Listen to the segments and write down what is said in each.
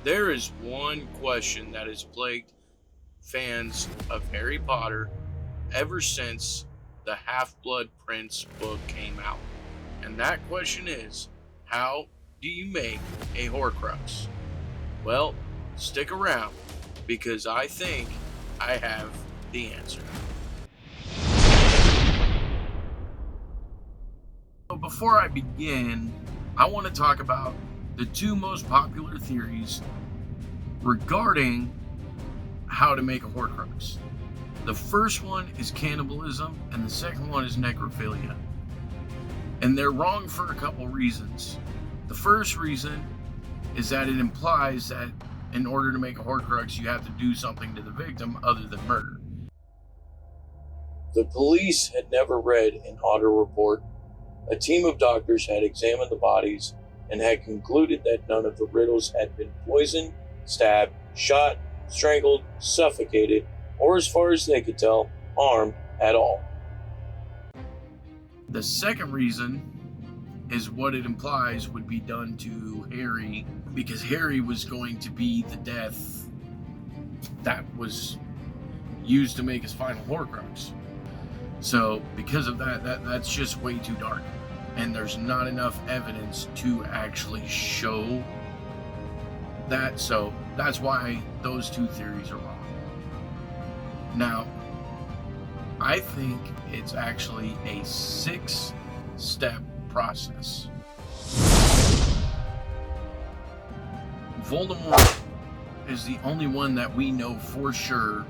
There is one question that has plagued fans of Harry Potter ever since the Half-Blood Prince book came out. And that question is, how do you make a Horcrux? Well, stick around, because I think I have the answer. So before I begin, I want to talk about the two most popular theories regarding how to make a Horcrux. The first one is cannibalism, and the second one is necrophilia. And they're wrong for a couple reasons. The first reason is that it implies that in order to make a Horcrux, you have to do something to the victim other than murder. The police had never read an audit report. A team of doctors had examined the bodies and had concluded that none of the Riddles had been poisoned, stabbed, shot, strangled, suffocated, or as far as they could tell, harmed at all. The second reason is what it implies would be done to Harry, because Harry was going to be the death that was used to make his final Horcrux. So because of that's just way too dark. And there's not enough evidence to actually show that. So that's why those two theories are wrong. Now, I think it's actually a 6-step process. Voldemort is the only one that we know for sure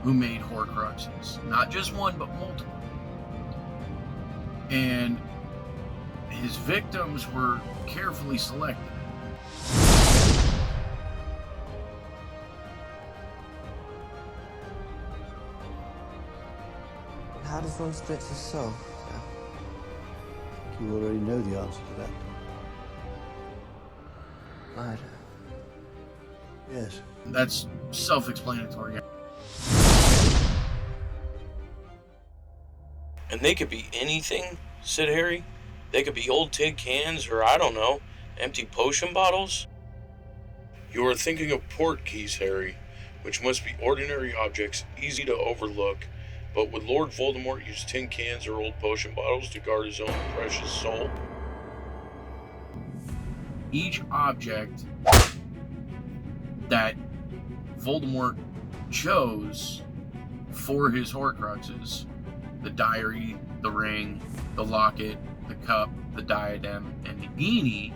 who made Horcruxes. Not just one, but multiple. And his victims were carefully selected. How does one split his soul? You already know the answer to that. Murder. Yes. That's self-explanatory. And they could be anything, said Harry. They could be old tin cans or, I don't know, empty potion bottles. You are thinking of port keys, Harry, which must be ordinary objects, easy to overlook. But would Lord Voldemort use tin cans or old potion bottles to guard his own precious soul? Each object that Voldemort chose for his Horcruxes, the diary, the ring, the locket, the cup, the diadem, and the guinea,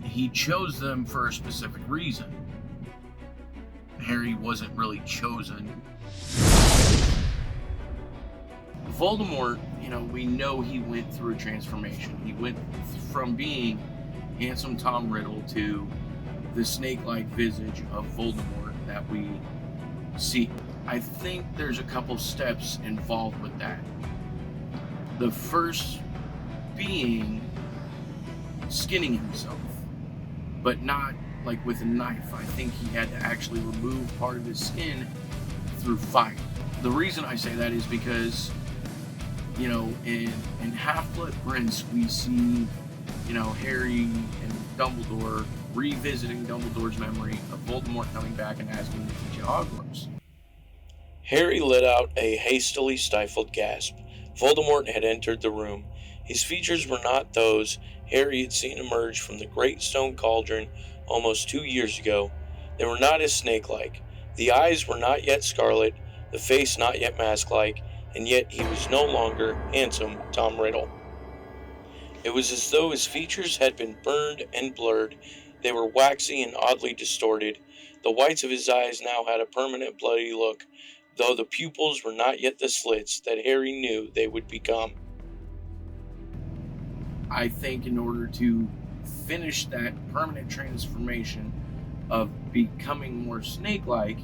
he chose them for a specific reason. Harry wasn't really chosen. Voldemort, we know he went through a transformation. He went from being handsome Tom Riddle to the snake-like visage of Voldemort that we see. I think there's a couple steps involved with that. The first being skinning himself, but not like with a knife. I think he had to actually remove part of his skin through fire. The reason I say that is because, in Half-Blood Prince, we see, Harry and Dumbledore revisiting Dumbledore's memory of Voldemort coming back and asking to teach at Hogwarts. Harry let out a hastily stifled gasp. Voldemort had entered the room. His features were not those Harry had seen emerge from the great stone cauldron almost 2 years ago. They were not as snake-like. The eyes were not yet scarlet, the face not yet mask-like, and yet he was no longer handsome Tom Riddle. It was as though his features had been burned and blurred. They were waxy and oddly distorted. The whites of his eyes now had a permanent bloody look, though the pupils were not yet the slits that Harry knew they would become. I think in order to finish that permanent transformation of becoming more snake-like,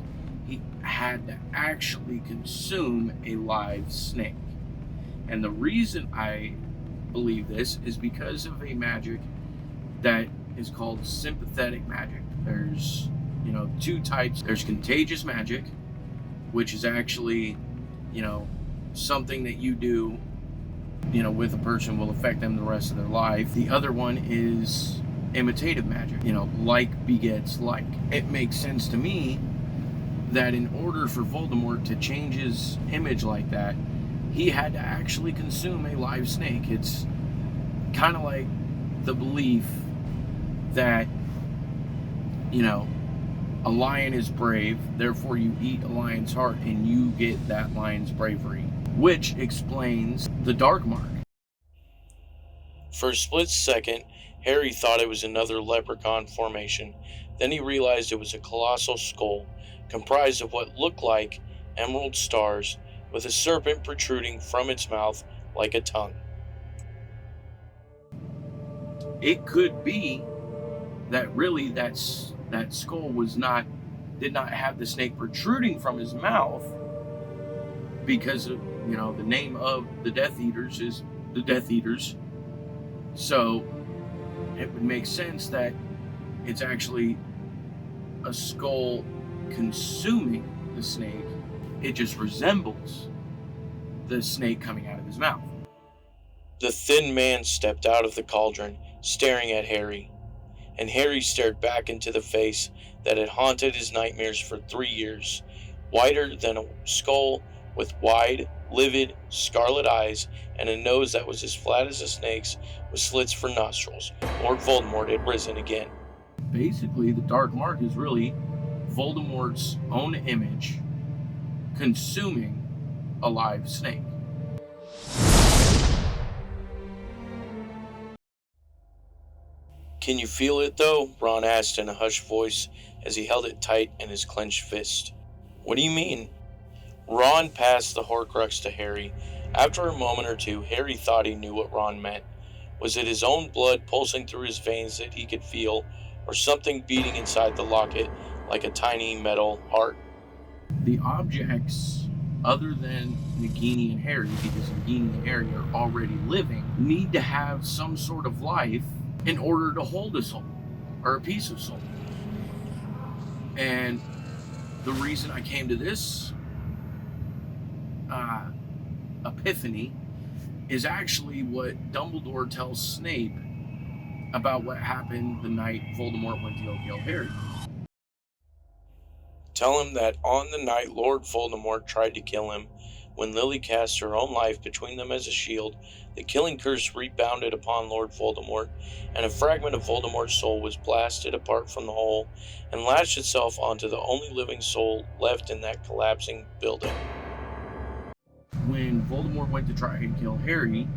he had to actually consume a live snake. And the reason I believe this is because of a magic that is called sympathetic magic. There's, two types. There's contagious magic, which is actually, something that you do, with a person will affect them the rest of their life. The other one is imitative magic. Like begets like. It makes sense to me that in order for Voldemort to change his image like that, he had to actually consume a live snake. It's kind of like the belief that, a lion is brave, therefore you eat a lion's heart and you get that lion's bravery, which explains the dark mark. For a split second, Harry thought it was another leprechaun formation. Then he realized it was a colossal skull, comprised of what looked like emerald stars, with a serpent protruding from its mouth like a tongue. It could be that really that skull did not have the snake protruding from his mouth, because of, the name of the Death Eaters is the Death Eaters. So it would make sense that it's actually a skull consuming the snake. It just resembles the snake coming out of his mouth. The thin man stepped out of the cauldron, staring at Harry, and Harry stared back into the face that had haunted his nightmares for 3 years, whiter than a skull, with wide, livid, scarlet eyes, and a nose that was as flat as a snake's, with slits for nostrils. Lord Voldemort had risen again. Basically, the dark mark is really Voldemort's own image consuming a live snake. "Can you feel it, though?" Ron asked in a hushed voice as he held it tight in his clenched fist. "What do you mean?" Ron passed the Horcrux to Harry. After a moment or two, Harry thought he knew what Ron meant. Was it his own blood pulsing through his veins that he could feel, or something beating inside the locket like a tiny metal heart? The objects, other than Nagini and Harry, because Nagini and Harry are already living, need to have some sort of life in order to hold a soul, or a piece of soul. And the reason I came to this epiphany is actually what Dumbledore tells Snape about what happened the night Voldemort went to go kill Harry. Tell him that on the night Lord Voldemort tried to kill him, when Lily cast her own life between them as a shield, the killing curse rebounded upon Lord Voldemort, and a fragment of Voldemort's soul was blasted apart from the hole and latched itself onto the only living soul left in that collapsing building. When Voldemort went to try and kill Harry,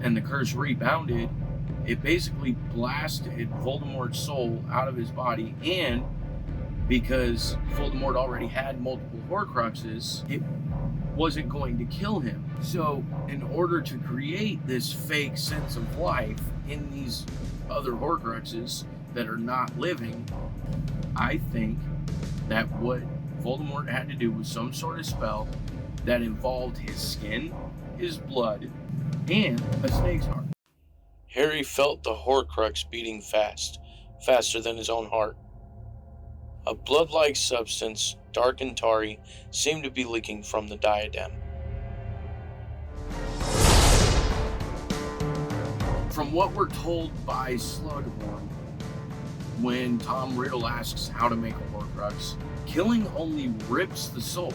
and the curse rebounded, it basically blasted Voldemort's soul out of his body, and because Voldemort already had multiple Horcruxes, it wasn't going to kill him. So in order to create this fake sense of life in these other Horcruxes that are not living, I think that what Voldemort had to do was some sort of spell that involved his skin, his blood, and a snake's heart. Harry felt the Horcrux beating fast, faster than his own heart. A blood-like substance, dark and tarry, seemed to be leaking from the diadem. From what we're told by Slughorn, when Tom Riddle asks how to make a Horcrux, killing only rips the soul.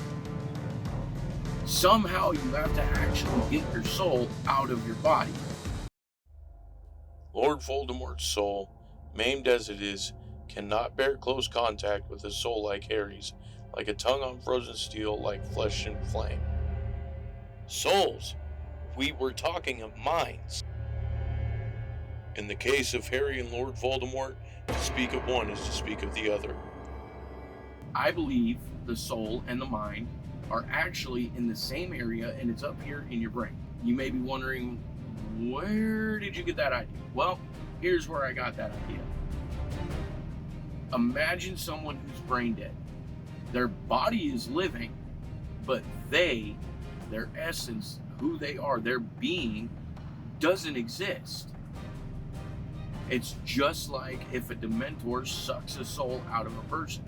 Somehow you have to actually get your soul out of your body. Lord Voldemort's soul, maimed as it is, cannot bear close contact with a soul like Harry's, like a tongue on frozen steel, like flesh and flame. Souls! We were talking of minds. In the case of Harry and Lord Voldemort, to speak of one is to speak of the other. I believe the soul and the mind are actually in the same area, and it's up here in your brain. You may be wondering, where did you get that idea? Well, here's where I got that idea. Imagine someone who's brain dead. Their body is living, but their essence, who they are, their being, doesn't exist. It's just like if a Dementor sucks a soul out of a person.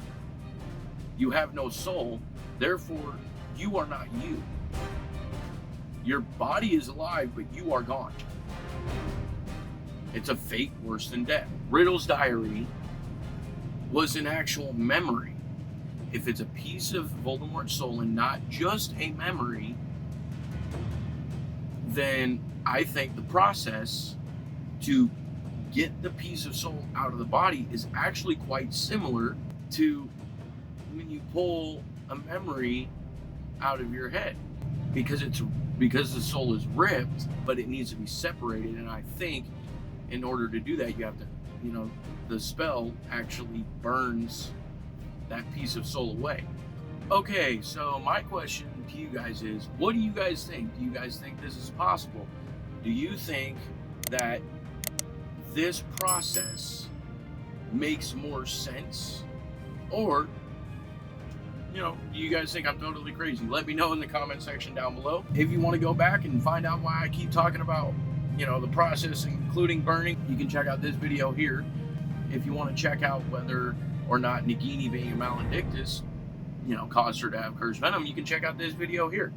You have no soul, therefore you are not you. Your body is alive, but you are gone. It's a fate worse than death. Riddle's diary was an actual memory. If it's a piece of Voldemort's soul and not just a memory, then I think the process to get the piece of soul out of the body is actually quite similar to when you pull a memory out of your head, because the soul is ripped, but it needs to be separated. And I think in order to do that, you have to, the spell actually burns that piece of soul away. Okay, so my question to you guys is, what do you guys think? Do you guys think this is possible? Do you think that this process makes more sense? Or, do you guys think I'm totally crazy? Let me know in the comment section down below. If you want to go back and find out why I keep talking about, the process, including burning, you can check out this video here. If you want to check out whether or not Nagini being a maledictus, caused her to have cursed venom, you can check out this video here.